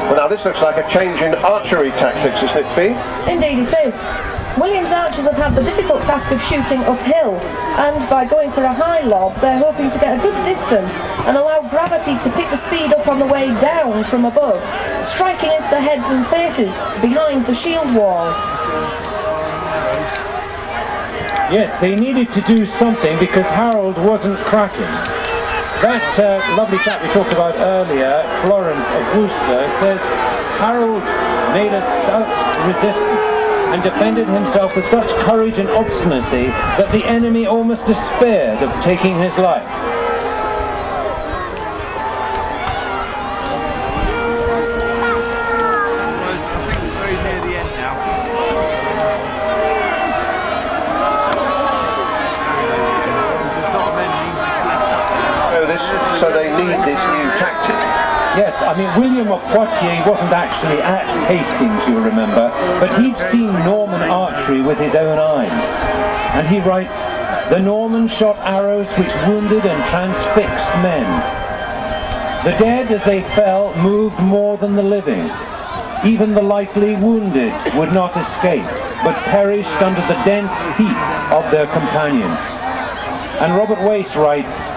Well, now this looks like a change in archery tactics, isn't it, Fee? Indeed it is. William's archers have had the difficult task of shooting uphill, and by going for a high lob they're hoping to get a good distance and allow gravity to pick the speed up on the way down from above, striking into the heads and faces behind the shield wall. Yes, they needed to do something because Harold wasn't cracking. That lovely chap we talked about earlier, Florence of Worcester, says Harold made a stout resistance and defended himself with such courage and obstinacy that the enemy almost despaired of taking his life. So they need this new tactic. Yes, I mean, William of Poitiers wasn't actually at Hastings, you'll remember, but he'd seen Norman archery with his own eyes. And he writes, "The Normans shot arrows which wounded and transfixed men. The dead, as they fell, moved more than the living. Even the lightly wounded would not escape, but perished under the dense heap of their companions." And Robert Wace writes,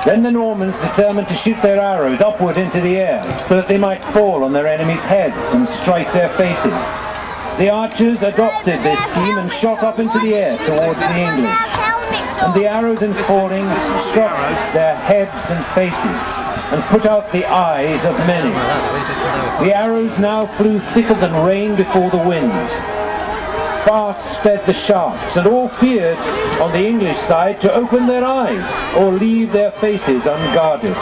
"Then the Normans determined to shoot their arrows upward into the air, so that they might fall on their enemies' heads and strike their faces. The archers adopted this scheme and shot up into the air towards the English. And the arrows in falling struck their heads and faces, and put out the eyes of many. The arrows now flew thicker than rain before the wind. Fast sped the shafts, and all feared on the English side to open their eyes or leave their faces unguarded.